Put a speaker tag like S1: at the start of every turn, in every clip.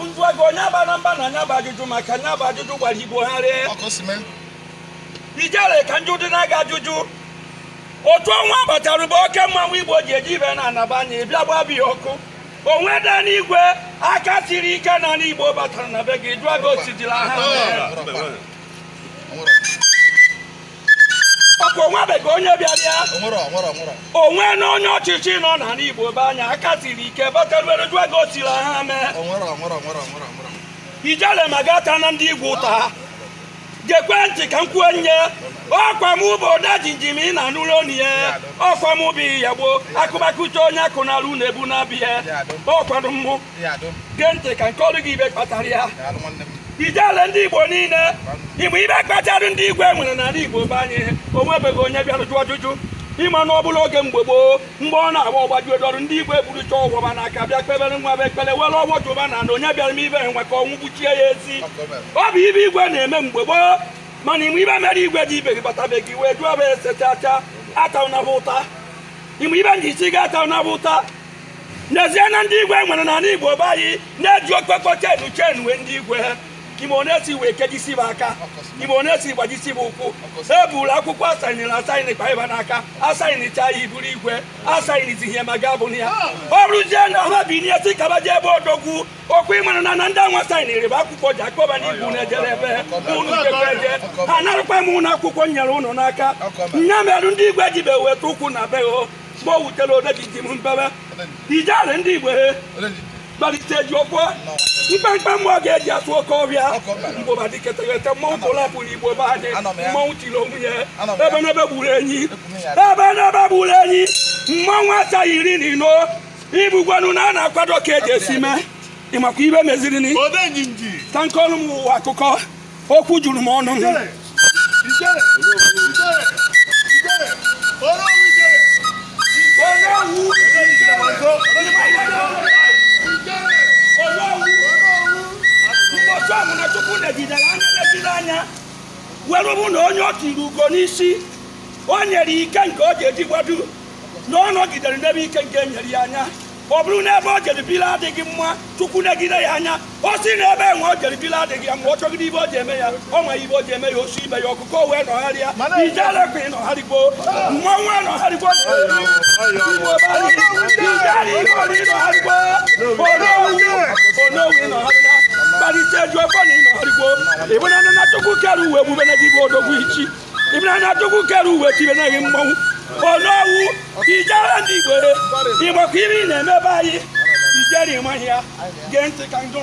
S1: bụ njụwa gị onye aba na mba na anya bụ ajụjụ maka anya bụ ajụjụ gwara Igbo ha ree ijere ka njụ dị na-aga ajụjụ otu ọnwa batara bụ oke mmanwụ Igbo ji eji ibe na anaba anya bịa gbabi ọkụ onwe dị n'igwe aka siri ike na n'Igbo batara na be gị jụọ gị osidila ha ọkụ onwebeghị onye bịara ya onwe na onye ọchịchị nọ na n'Igbo be anya aka siri ike batara jụọ gị osila ha mee ijele ma gata na ndị Igbo ụta gekwe ntị ka m kwuo nye ọkwa m bụ ụda jinjim ị na-anụrụ onu ya ọkwa m bụ ya gboo akụbakuche onye akụ na alụ na-ebu na-abịa ọkwado mmụ gee ntị ka nke ọrụ gị ibe kpatara ya ijele ndị Igbo niile Igbo ibe kpatara ndị igwe nwere n'ala Igbo be anyị onwebeghị onye bịara jụọ ajụjụ ịma na ọ bụla oge mgbe gboo mgbe ọ na-agba ọgbajuedọrụ ndị igwe burucha ọgwọba n'aka bịa kpebere nwa be ekpere were ọgwọ jụba na onye bịara m ibe nwe ka ọnwụ gbuchie ya ezi ọ bụ ibe igwe na-eme mgbe gboo mana ime ibe mere igwe dị ibe gị batabeghị wee jụọ be esechacha ata ụnaba ụta ime ibe ndị isi ga-ata ụnaba ụta n'ezie na ndị igwe nwere n'ala Igbo be anyị na-eji okpekpo chenu wee ndị igwe ime onye-esi wee kejisi bụ aka ime onye-esi gbajisi bụ ụkwụ eburu akwụkwọ asainịrị asainị kpa ịba n'aka asainịcha ya iburu igwe asainịzi ihe ma ga abụrụ ya ọ bụrụzie na ha bi nye si kaba je ebe odogwu okwu ịmara na ndị anwa sainịrị bụ akwụkwọ ji akpọba n'Igbo na-ejere ebe unu gekweje ha narụkwa m ụlọ akwụkwọ nyere ụnụ n'aka nya merụ ndị igwe jibe weta ụkwụ na be o mgbe o wutere odegiji m mbebe ijere ndị Igbo gbalite ji ọkwọ mkpamkpa mmụọ ga-eji asụ oke ọbịa mgbụba dịketegete mmọnwụ pụlapụ n'Igbo be anyị mmọnwụ tiri onwe ya ebe n'ebe gburu enyi mmọnwụ asaghị 10 ibugwanu na a na-akwado ka eji esi mee ịmakwa ibe meziri ni ka nke ọrụ m ụwa akụkọ okwu juru m ọnụ na Chukwu negidere anya were bụ na onye ọ tiri ugo n'isi o nyere ike nke ọ ga-eji gbado na ọ nọgidere n'ebe ike nke nyere ya anya ọ bụrụ na ebe o jere biri adịghị mma Chukwu negide ya anya o si na ebe enwe o jere biri adịghị ya mma ọ chọgide ibe o ji eme ya ọ nwe ibe o ji eme ya osu ibe ya ọkụkọ wee nọgharịa ijelekwa ịnọgharịgbo mmọnwụ anọgharịgbo onowu ịnọgharịa kparịta eju ọkọ na ịnọgharịgbo ịbụna na Chukwu kere uwe ebube na gị bụ odogwu ichi ịbụna na Chukwu kere uwe tibe na gị mmọnwụ onowu ijere ndị Igbo ịgbakọ ire ị na-emebe anyị ijere ịmaghị ya gee ntị ka njọ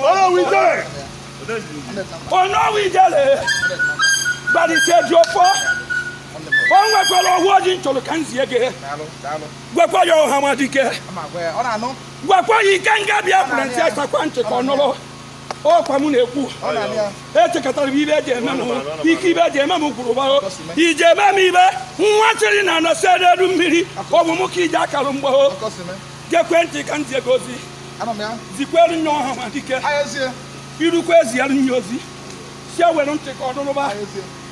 S1: onowu ijere kparịta eju ọkọ o nwekwara ọhụ ojii nchọrọ ka nzie gị gwekwa ya ọha madike gwekwa ya ike nga bịa kwuru ntị asakwa ntị ka ọ nụrụ ọkwa m na-ekwu echekọtara m ibe eji eme m ike ibe eji eme m kwuru gbao iji eme m ibe nwa chịrị na anọsi elu mmiri ọ bụ m ka iji akara mgbao gekwe ntị ka nzie gị ozi zikwere nye ọha madike irukwa eziara nye ozi si ewere ntị ka ọ nụrụba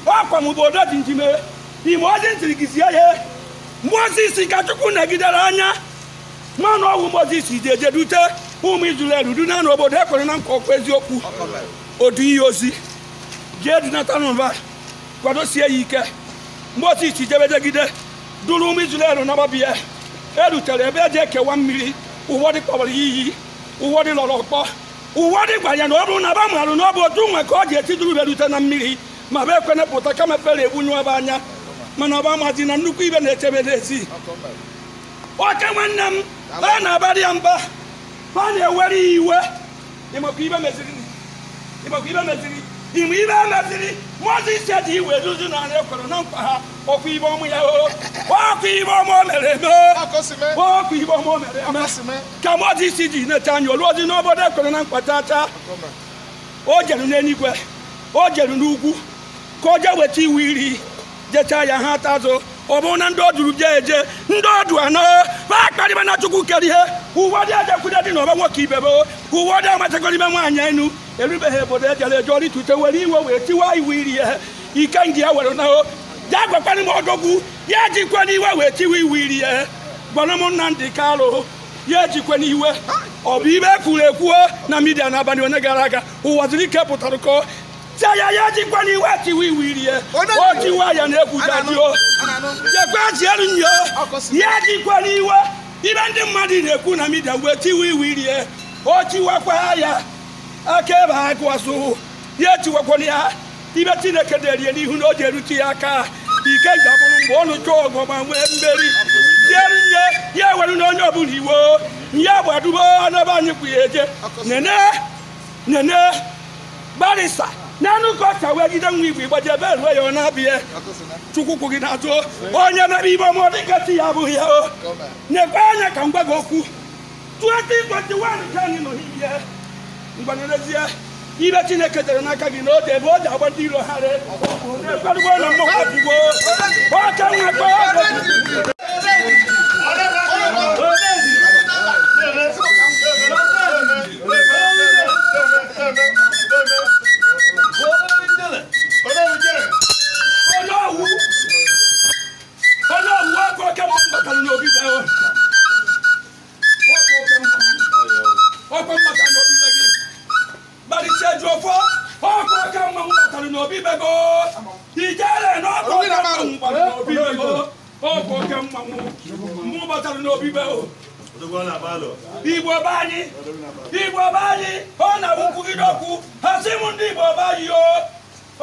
S1: ọkwa m bụ odo ji njime ime oji ntiri gị zie ya Mozis ka Chukwu negidere anya mana ọwụ Mozis ji eje dute ụmụ Izrel du na n'obodo ekwere na nkwa ọkwa eziokwu odu ihe ozi jee dunata n'ụba kwadosie ya ike Mozis jebedegide duru ụmụ Izrel n'ọgbabie erutere ebe eji ekewa mmiri ụfọdụ kpọbara ya iyi ụfọdụ lọrọ ọkpọ ụfọdụ gwara ya na ọ bụrụ na ba marụ na ọ bụ otu nwe ka ọ ji eti duru berute na mmiri ma bụ ekwenepụta kama fere egbunyu ebe anya mana ọba mazi na nnukwu ibe na-echebe n'ezi oke nwanne m a na-abarị ya mba ha na-ewere ya iwe ịmakwa ibe meziri ime ibe meziri Mozis ji iwe duzi na ekwere na nkwa ha ọkwa ibe ọmụ ya ọkwa ibe ọmụ o mere eme ọkwa ibe ọmụ o mere eme ka Mozis ji nete anya olu ozi n'obodo ekwere na nkwa chacha o jeru n'eluigwe o jeru n'ugwu ka o jee weta iwu iri jecha ya ha atazụ ọ bụrụ na ndị oduru jee eje ndị odu anọ ba akparịba na Chukwu kere ihe ụfọdụ ejekwude dị n'ọba nwoke ibebe ụfọdụ amachakọrọ ime nwaanyị enu erubeghị obodo ejere eje ọrịtute were iwe wee tiwa iwu iri ya ike ndị ya were na ya gwakwana m odogwu ya jikwa n'iwe wee tiwa iwu iri ya gbara m Nnamdi Kalu ya ejikwe n'iwe ọ bụ ibe kwuru ekwuo na midia n'abalị onye gara aga ụwa zuru ike pụtara ka ya ejikwe n'iwe tiwe iwe irie o tiwe ya na-ekwujadio jekwejielu nyo ya ejikwe n'iwe ibe ndị mmadụ na-ekwu na midia wee tiwe iwe irie o tiwekwa ya aka ebe ha gụasụ ya etiwekwana ya ibe Chineke derie n'ihu na o ji erute ya aka ike ga-abụrụ mgbe ọnụ chọọ ọgụ ma nwee mmeri jieru nye ya ewere na onye ọbụla iwo nye gbadubo n'ebe anyị kwụ ya eje nene barisa n'anụ ka ọcha wee gide nwa igwe igbaji ebe eruwe ya ọ na-abịa Chukwu kwụ gị n'azụ onye mere ibe ọma dịgasị ya abụghị ya o nyekwa anya ka m gwa gị okwu 2021 ka anyị nọ n'ihe mgbanerezie ibe Chineke tere n'aka gị n'oge ebe o ji agba ndị iro ha ekwerugbo na mmụkwadigbo ọka nwekwa onye owu ọkụ oke mbatara n'obi be ọkụ mbatara n'obi be gị Bariseju ofo ọkọ ka mmanwụ batara n'obi bego ijere n'ọkọ ka mmanwụ batara n'obi bego ọkọ ka mmanwụ batara n'obi bego Igbo banyị ọ na-awụkwugide okwu ha sị m ndị Igbo banyị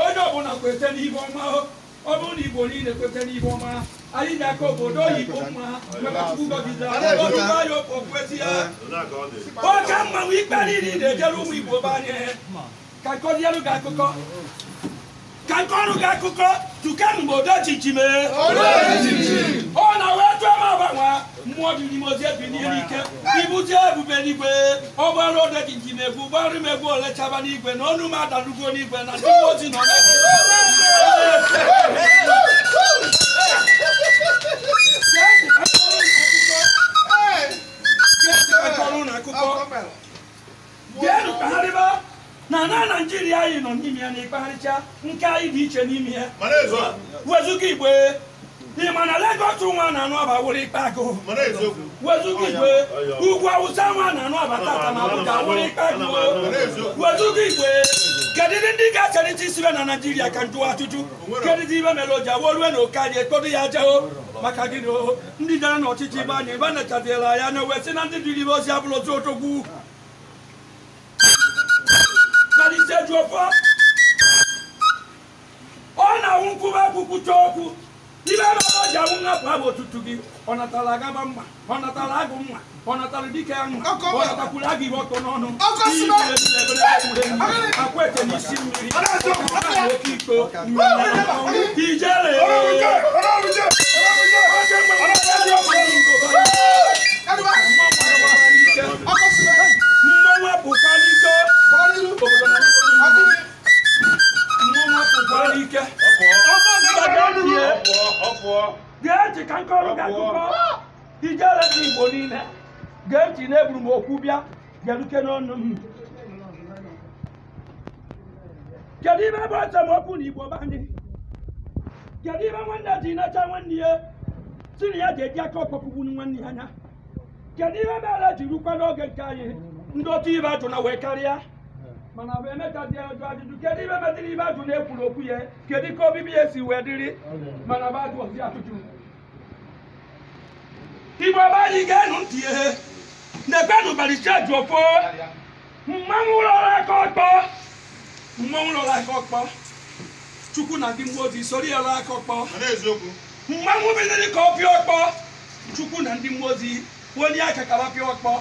S1: onye ọbụla kwete n'ibe ọma ọ bụrụ na Igbo niile kwete n'ibe ọma anyị ga-aka obodo oyibo mma maka Chukwu gọziri anyị anyị okweti ya oke mmanwụ ikpe niile na-ejere ụmụ Igbo be anyị ka nkọzielu gị akụkọ ka nkọrụ gị akụkọ tuke mgbe odo chichi mee ọ na wee tụọ m agbanwa mmụọ dị n'ime ozi ebi n'ihe ike ibuzie ebube n'igwe ọ gbara odo chichi megbu gbarụ m egwu olechaba n'igwe na ọnụ m adalugo n'igwe na ndị ozi nọ na Naijiria anyị nọ n'ime ya na ịkpagharịcha nke anyị dị iche n'ime ya wezuga Igwe ịma na Lagos nwa na-anụ aba wụrụ ikpe agụ wezuga Igwe ugwu Awụsa nwa na-anụ aba tata ma Abuja wụrụ ikpe agụ wezuga Igwe kedu ndị ga-acharịta isibe na Naijiria ka njụwa ajụjụ kedu ibe mere o ji awolue na oke anyị ekpodo ya jeo maka gịnị ndị jere n'ọchịchị ibe anyị ebe nechaziela ya na wee sị na ndị dịrị ibe ozi abụrụ otu otogwu Bariseju ofo ọ na-awụ nkwụba kwukwucha okwu ibe ebe ọ ji awụ nhapụ abụ otutu gị ọ natara agaba mma ọ natara agụ mma ọ natara dike ya mma ọ natakwuru agụ ibe ọkọ n'ọnụ akwa ete n'isi mmiri oke ikpo ijere mmanwụ apụkwa n'ike gee ntị ka nkọrọ gị akụkọ ijere dị Igbo niile gee ntị na-eburu m okwu bịa geruke n'ọnụ m kedu ibe ebe esemokwu na Igbo banyị kedu ibe nwanne ji nacha nwanne ya si na ya ji eji aka ọkpọpụgbu nwanne ya anya kedu ibe mere ji rukwa n'oge nke anyị ndị otu ibe ajụ na wee karịa mana bụ emekazi ajụ ajụjụ kedu ibe metịrị ibe ajụ na-ekwuru okwu ya kedu ka obibi ya si wee dịrị mana bụ ajụ ozi ajụjụ Igbo be anyị ga-enu ntị ihe na-ekwenụ Bariseju ofo mmanwụ lọrọ aka ọkpọ Chukwu na ndị mmụọ ozi soro ya lọrọ aka ọkpọ mmanwụ bidoro ka ọ pịa ọkpọ Chukwu na ndị mmụọ ozi onye aka ka pịa ọkpọ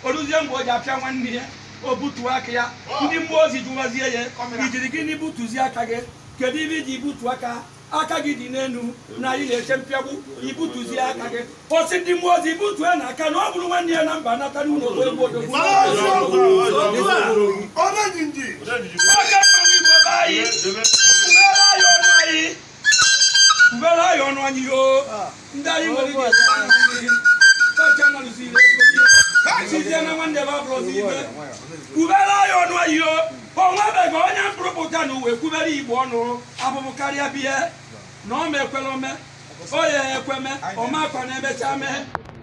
S1: oruzie mgbe o ji apịa nwanne ya o butuo aka ya ndị mmụọ ozi jụwazie ya ijiri gịnị butuzie aka gị kedu ibe iji butu aka gị dị n'elu na anyị na-eche mpịagbu ibutuzie aka gị osi ndị mmụọ ozi ibutue na aka na ọ bụrụ nwanne ya na mba nata n'ụlọ egwu odogwu oke mmanwụ Igbo be anyị ubere anyị ọnụ anyị yo ndị anyị nwere site na nwanne ebe abụrụzi ibe ubere anyị ọnụ anyị yo onwebeghị onye mkpụrụpụta na uwe kwubere Igbo ọnụ abụbụ karịa biya na ọ mekwere ome oye ekweme ọma kwa na emecha mee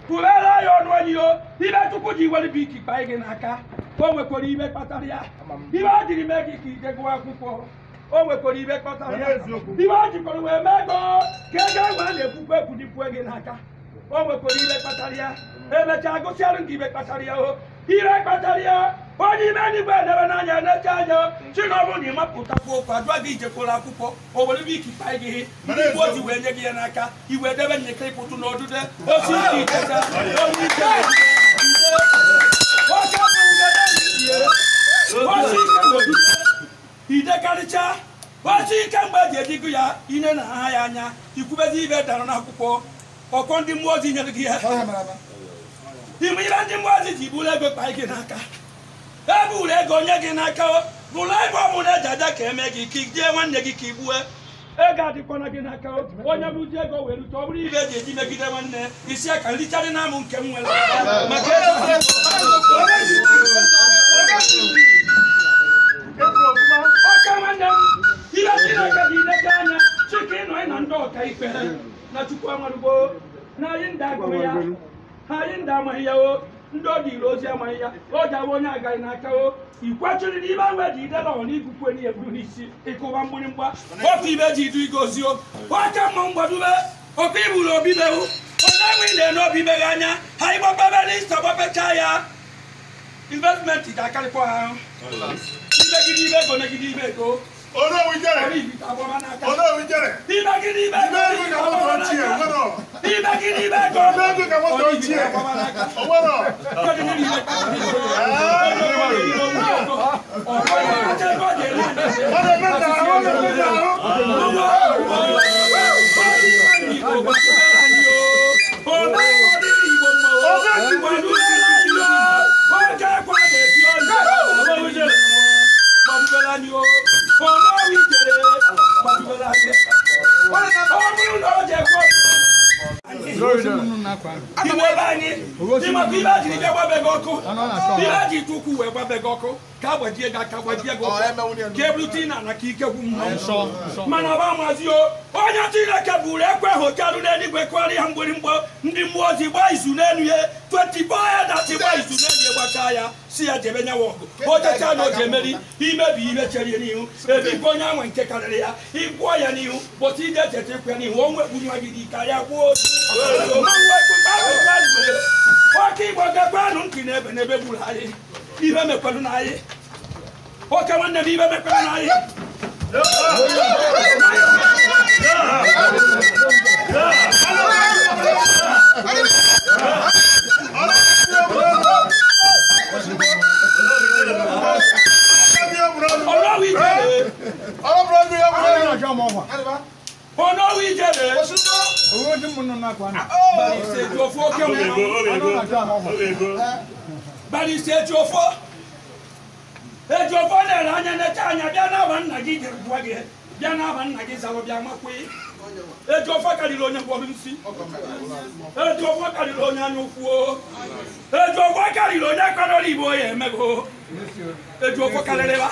S1: kwubere ya ọnụ onye o ibe Chukwu ji were biki kpa gị n'aka o nwekwara ibe kpatara ya ibe o jiri mee gị ka ije gụọ akwụkwọ o nwekwara ibe kpatara ya ibe o jikwara wee mee go ka ego enwe a na-ekwukwe ekwudipue gị n'aka o nwekwara ibe kpatara ya emechaa gụsịarụ gị ibe kpatara ya o ibe kpatara ya onye ime n'igwe edebe n'anya na-eche anya si na ọ bụrụ na ịmapụtakwu okwu adụa gị ijekwara akwụkwọ o were biki kpa gị ndị Igbo o ji wee nye gị ya n'aka iwe edebe nyekere ịkwụtụ n'ọdụde osi ike icheta onye ike idekarịcha osi ike mgbe eji ejigo ya ine na ha ya anya ikwubezi ibe dara n'akwụkwọ ọkọ ndị mmụọ ozi nyere gị ya ime ibe ndị mmụọ ozi ji buru ego kpa gị n'aka eburu ego nye gị n'aka bụrụ ebe ọ mụrụ eji aja ka eme gị ka ijie nwanne gị ka igbue ego adịkwana gị n'aka onye bụzi ego were rute ọ bụrụ ibe eji eji megide nwanne isi aka nricharị na amụ nke m nwere maka ọka nwanne m ihe Chineke dị ileta anya chike ịnọ na ndị ọka ikpe na Chukwu amarụgo na anyị ndị agụrụ ya ha anyị ndị amaghị ya o ndị ọ dịrị ozi amaghị ya o ji awa onye agaghị n'aka o ikwechiri n'ime ahụ eji idela ọ na igukwe na eburu n'isi ịkụba mgbịrịmgba otu ibe ji idu igozi o ọka mma mgbadube ọka iburu obi mewu onye enwe na-ene obi meghe anya ha ịgbakpebe n'ista gbapecha ya investment ga-akarịkwa ha ahụ ibegide ibe ego negide ibe ego mana ba mazi o onye Chineke buru ekwe hotelụ n'eluigwe kwara ya mgbịrịmgba ndị mmụọ ozi gba izu n'elu ya 24 ya dati gba izu n'elu ya gbacha ya si ya jebe nyawa ọgụ ojecha na oji emeri imebi ibe chere n'ihu ebikwa onye anwe nke karịrị ya ịgwụọ ya n'ihu bụtụ ije echeta ikwe n'ihu o nwekpunye gị dị ka ya gwuo ọka Igbo gakwanụ ntị n'ebe n'ebe gburu anyị ibe mekwelu na anyị oke nwanne m ibe mekwelu na anyị Ejofo na-ere anya na-eche anya bịa n'aba nna gị jere gwa gị bịa n'aba nna gị zara bịa makwe Ejofo karịrị onye gwọrọ nsị Ejofo karịrị onye anya ụkwụ Ejofo karịrị onye kwadoro Igbo ya emego Ejofo karịrị ba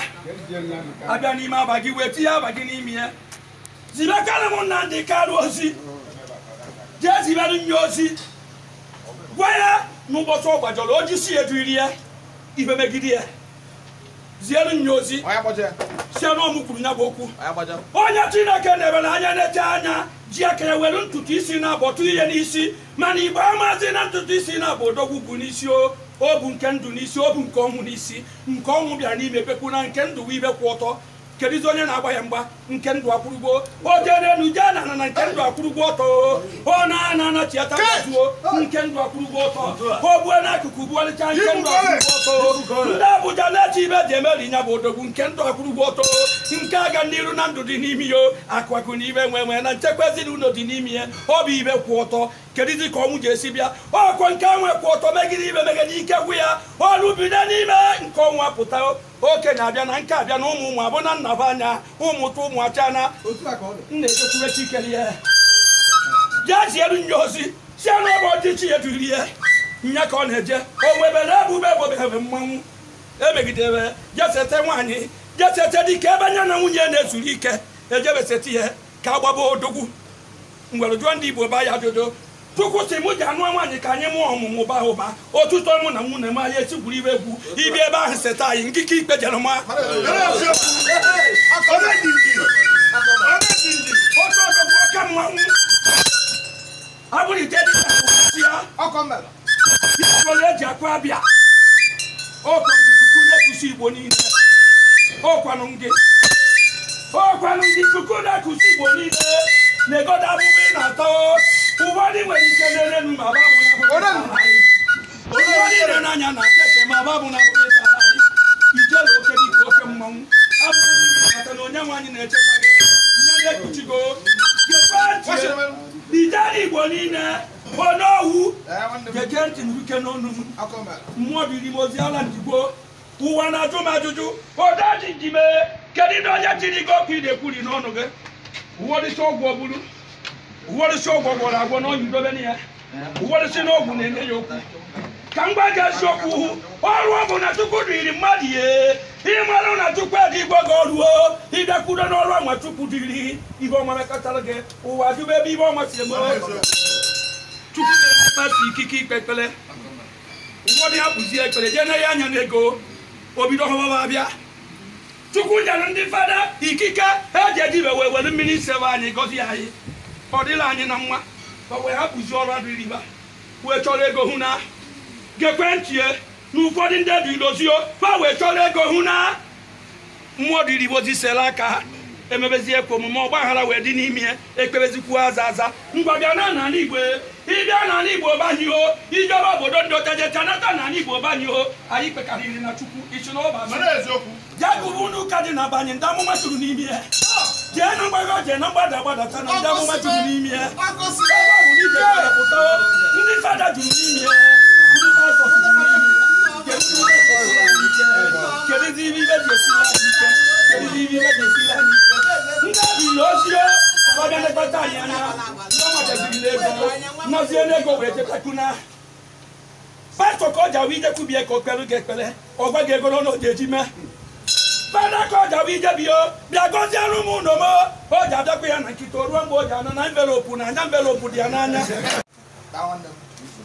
S1: abịa n'ime aba gị wee tinye aba gị n'ime ya zibekarị m nna ndị karụ ozi jee zibere nye ozi gwa ya n'ụbọchị ọ gbajọrọ o jisi edu iri ya ibe megide ya zielu nyozi si ọnụ kwuru nya bụ okwu onye Chineke na-ebere anya na-eche anya ji akere were ntutu isi na-abọtụ ihe n'isi mana Igbo amazi na ntutu isi na-abụ odogwu bụ n'isi o bụ nke ndụ n'isi o bụ nke ọnwụ n'isi nke ọnwụ bịara n'ime pekwu na nke ndụ ibe kwụ ọtọ kedizi onye na-agba ya mgba nke ndụ akwụrụgbo o jere elu jee na na nke ndụ akwụrụgbo ọtọ o na chiata zuo nke ndụ akwụrụgbo ọtọ o bue n'akụkụ buọlịcha nke ndụ akwụrụgbo ọtọ ndị Abuja na-eche ibe ji emeri nya bụ odogwu nke ndụ akwụrụgbo ọtọ nke aga n'iru na ndụ dị n'ime ya akụakụ na ibe nwe na nchekwa ezinụlọ dị n'ime ya ọ bụ ibe kwụ ọtọ kedizi ka ọnwụ ji esi bịa ọkwa nke nwe kwụ ọtọ megide ibe megide ike gwụ ya ọrụ bido n'ime nke ọnwụ apụta oke na-abịa na nke abịa na ụmụ abụ na nnaba anya ụmụtụ ụmụ acha na nna ejekwube chikere ya jee zielu nye ozi si anụ ebe ọdịchi ya duri ya nya ka ọ na-eje o nwebere ebube ebobeghebe mmanwụ emegidere jesete nwaanyị jesete dike ebe anya na nwunye na-ezuru ike ejebeseti ya ka agbaba odogwu ngwere jụọ ndị Igbo ba ya ajụjụ Chukwu si mụ ji anụ nwaanyị ka anyị mụọ ọmụmụ ba ụba otuto mụ na nwunye m anyị esi gwuru ibe egwu ibi ebe ahụ seta anyị nkike ikpe jere ma oke mmanwụ abụrụ ite dị ya eji akụ abịa ọkwa ikuku na-ekusi Igbo niile ọkwanụ gị ikuku na-ekusi Igbo niile na-egodo abụbụ ị na-atọ ụfọdụ nwere ike n'elu ma ụfọdụ n'anya na keke ma babụ na abụghị tagharị ijele oke dịka oke mmanwụ abụghị maka na onye nwaanyị na-echekwa gị nye na-ekpuchigo ijele Igbo niile onowu gege ntị n'ike n'ọnụ mmụọ biri m ozi ala ndigbo ụwa na-ajụ m ajụjụ odaji njime kedu na onye tiri gị ọkụ ị na-ekwuri n'ọnụ gị ụwọdịsị ọgwụ ọbụrụ ụwọdịsị ọgwụ gwọrọ agwọ n'ọnyị dobe ya ụwọdịsị n'ọgwụ na-enye ya okwu ka m gwa gị eziokwu ọrụ ọ bụ na Chukwu dịrị mmadụ ihe ịmarụ na Chukwu ego igwe gị ọrụo ịbịakwudo n'ọrụ anwa Chukwu dịrị ihe ọma mekọtara gị ụwa jụba ebe ihe ọma si eme Chukwu na-ekpesi ikike ikpe ekpere ụfọdụ ya kpụzie ekpere jee na ya anya n'ego obido ọhụrụ abịa Chukwu nyere ndị fada ikike eji ejibe wee were mmiri isebe anyị gọzie anyị ọ dịla anyị na mma wee ha kpụzie ọrụ adịrị ibe wee chọrọ ego hụ na gekwe ntie na ụfọdụ ndị dị idozio fa wee chọrọ ego hụ na mmụọ dịrị Igbo zisela aka ha emebezie ekwe omume ọgbaghara wee dị n'ime ekpebezikwu aza aza ngwa bịa na n'ala Igbo ịbịa n'ala Igbo banyiho ijebe obodo ndị otejecha nata n'ala Igbo banyiho anyị kpekarịrị na Chukwu isi n'ọba jagụrụ n'ụka dị na banye ndị amụma tụrụ n'ime ya jee na mgbago jee na mgbada agbadata na ndị amụma tụrụ n'ime ya ebe ọ bụ n'ije gbadapụta ndị fada jụrụ n'ime ya ndị pastọ tụrụ n'ime ya kedu ibe ji esila anyị ike kedu ibe ji esila anyị ike ndị abụrụ ochie ọbịa lekọta anyị anya ndị ọmachaziri n'ego nọzie n'ego wee jekakuna pastọ ka ọ jawa ijekwubie ka o kpere gị ekpere ọ gwa gị ego n'ọnụ o ji eji mee fada ka ọ jawa ijebio bịa gọziere ụmụ ụlọ m o ji abịakwa ya na nkịta o ruo mgbe o ji anọ na envelopu na anya envelopu dị ya n'anya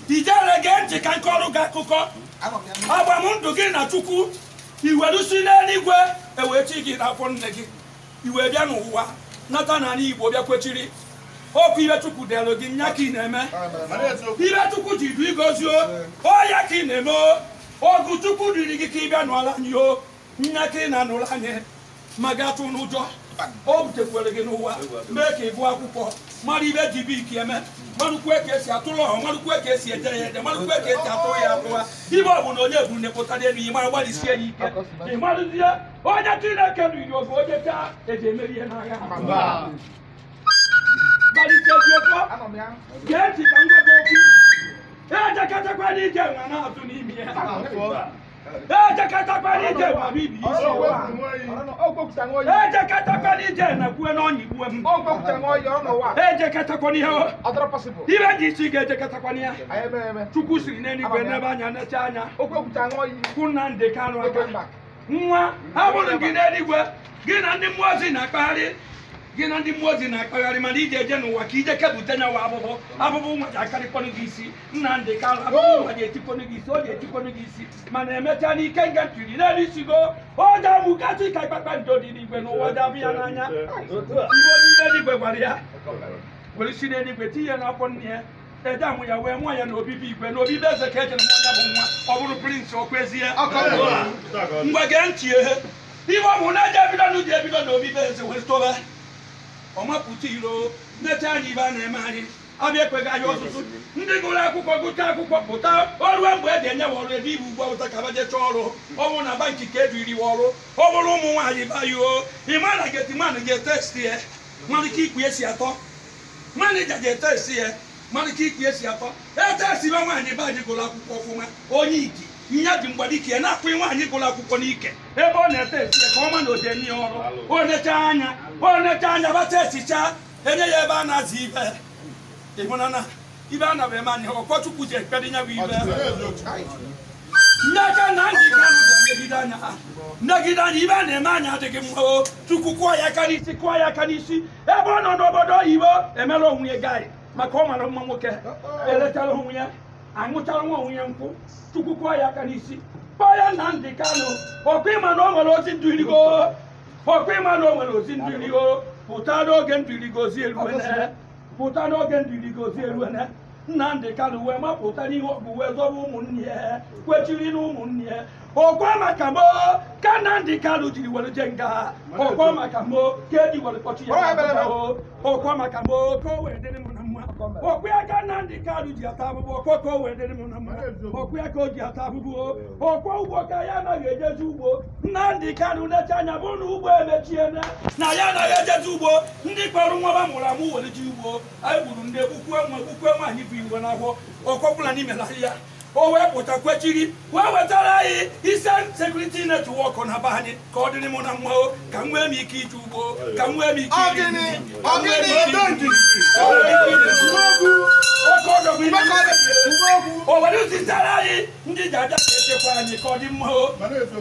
S1: ijere gee ntị ka nke ọrụ gị akụkọ agbamndụ gị na Chukwu iwerusi n'eluigwe ewechi gị n'afọ nne gị iwe bịa n'ụwa nata n'ala Igbo bịa kwechiri okwu ibe Chukwu dịalụ gị nya ka ị na-eme ibe Chukwu ji du igozio oya ka ị na-eme ogu Chukwu dịrị gị ka ị bịa n'ala anyị o nya ka ị na-anụrụ anyị ma gị atụ n'ụjọ o butekwere gị n'ụwa mee ka ị gụọ akwụkwọ mara ibe ji bụ ike eme marụkwe ka esi atụrụ ọhụ marụkwe ka esi eje ya ede marụkwe ka esi atụrụ ya atụwa ibe ọ bụ na onye bụ nepụtara elu ị mara gbalịsie ya ike ị marụzie onye Chineke riri oge onye taa eji emeri ihe n'agha gbalịsie eziokwu gee ntị ka m gwa gị okwu ejekatakwa n'ije nwa na-atụ n'ime ya ejekatakwa n'ije nwa bibi ejekatakwa n'ije na kwue n'ọnya igbuwe m ejekatakwa n'ihe ibe ji isi ga-ejekatakwa n'ihe Chukwu siri n'eluigwe n'ebe anya necha anya kwụ na ndị Kanụ aka nwa ha bụrụ gị n'eluigwe gị na ndị mmụọ ozi na-akpagharị gị na ndị mmụọ ozi na-akpagharị mana ije eje n'ụwa ka ije kebute nyawa abụbụ nwa ji akarịkpọnụ gị isi Nnamdị Kanụ abụbụ nwa ji etikpọnụ gị isi o ji etikpọnụ gị isi mana emecha n'ike nga ntiri n'elu isigo o ji amụkasị ka kpakpando dị n'igwe n'ụwa ji abụ ya n'anya ibe onye ibe n'igwe gwara ya were si n'eluigwe tinye n'afọ nne ya ede amụ ya wee mụọ ya na obibi igwe na obibi eze ka ejere nwa ya bụ nwa ọ bụrụ prins okwezie mgbe gee ntị ihe ibe ọ bụ na eji ebido n'ụdị ebido na obibi eze wee tobe ọmapụta iro nnecha anyị ibe a na-eme anyị abịa ekweghị anyị ọtụtụ ndị gụrụ akwụkwọ gụcha akwụkwọ pụta ọrụ mgbe e ji enye ọrụ ebe ibu ugwu awụta ka bajecha ọrụ ọ bụrụ na banki ka eji iriwe ọrụ ọ bụrụ ụmụ nwaanyị bayoo ịma na getimanụ ga-etesti ya mmadụ ka ikwu esi atọ manija ga-etesti ya mmadụ ka ikwu esi atọ etesibe nwaanyị be anyị gụrụ akwụkwọ ọfụma onye ike ihe dị mgbadike ya na-akwụ nwaanyị gụrụ akwụkwọ n'ike ebe ọ na-ete esi ya ka ọ ma na oje nye ọrụ onecha anya bata esicha enye ya ebe a na-azụ ibe ịhụnana ibe a na-bụ eme anya ọkọ Chukwu ji ekpere nya bụ ibe nye aka na ndị Kanụ negide anya ibe a na-eme anya adịghị mma o Chukwu kwụọ ya aka n'isi kwụọ ya aka n'isi ebe ọ nọ n'obodo oyibo emela onwe ya gai maka ọ mara mma nwoke eletara onwe ya aṅụchara nwa onwe ya nkwụ Chukwu kwụọ ya aka n'isi kpọọ ya Nnamdi Kanu ọkwa ịma na o nwere ozi ndụ irigo ọkwa ịma na o nwere ozi ndụ irigo pụta n'oge ndụ irigozi eruene pụta n'oge ndụ irigozi eruene Nnamdi Kanu wee mapụta n'ihe ọgụ wee zọba ụmụnne ya kwechiri na ụmụnne ya ọkwa maka mo ka Nnamdi Kanu jiri were je nga ọkwa maka mo ka eji were kpọchi ya ọkwa maka mo ka o wee dịrị m na mma ọkwa ya ka Nnamdi Kanu ji ata abụbụ ọkwa ka o wee dịrị m na mma ọkwa ya ka o ji ata abụbụ ọkwa ugbo ka ya anaghị ejezi ugbo Nnamdi Kanu na-eche anya bụ na ugbo emechiena na ya anaghị ejezi ugbo ndị kpọrọ nwa ba mụrụ amụ were ji ugbo anyị gburu ndị gbukwe nwaanyị bụ igwe n'ahụ ọkwa ọbụla n'ime na ya o wee pụta kwechiri wee wetara anyị ise sekuriti netwọk na be anyị ka ọ dịrị m na mma ka m nwee m ike ije ugbo ka m nwee m ike o were zitere anyị ndị ji aja ka echekwa anyị ka ọ dị mma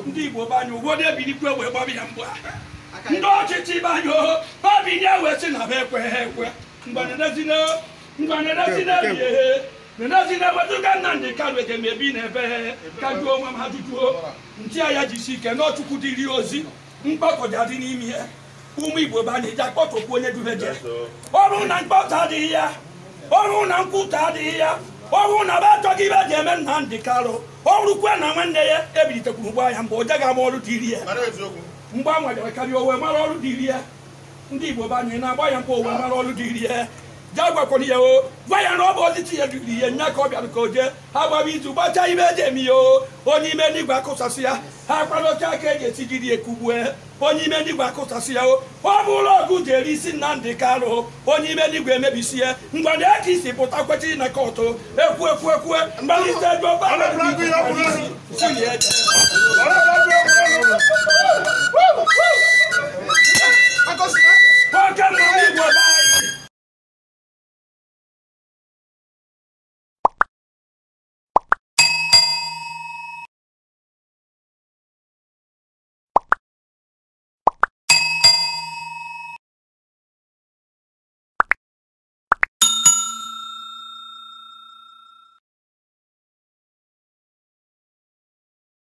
S1: ndị Igbo be anyị ụfọdụ ebirikwe wee gbaba ya mgba ndị ọchịchị be anyị babinye wee sị na ha ekweghị ekwe Nenazina watuga Nnamdi Kanu emebi n'ebe ka jụọ onwe m ajụjụ ntị ya jisi ike n'Chukwu dịrị ozi mkpọkọja dị n'ime ya ụmụ Igbo be anyị ji akpọtụkwu onye dubeje ọrụ na mkpọta adịghị ya ọrụ na nkwụta adịghị ya ọrụ na ba achọghị ibe ji eme Nnamdi Kanu ọrụkwe na nwanne ya ebilitekwuru gba ya mgbe o jeghị ama ọrụ dịrị ya mgbe a nwajara karịa owe mara ọrụ dịrị ya ndị Igbo be anyị na-agba ya mkpa owe mara ọrụ dịrị ya jagwa ya o gwa ya na ọ bụ ozichi ya dịrị ihe nya ka ọ bịara ka o jee ha gbaba izu gbacha ibe eji eme ya o onye ime n'igwe akụsasị ya ha kwadocha aka eji esigiri ekugbue onye ime n'igwe akụsasị ya o ọ bụrụ ọgụ ji eri isi Nnamdi Kanu onye ime n'igwe emebisi ya mgbe na aka isi pụta kwechiri na kọtụ ekwe mgbalite ego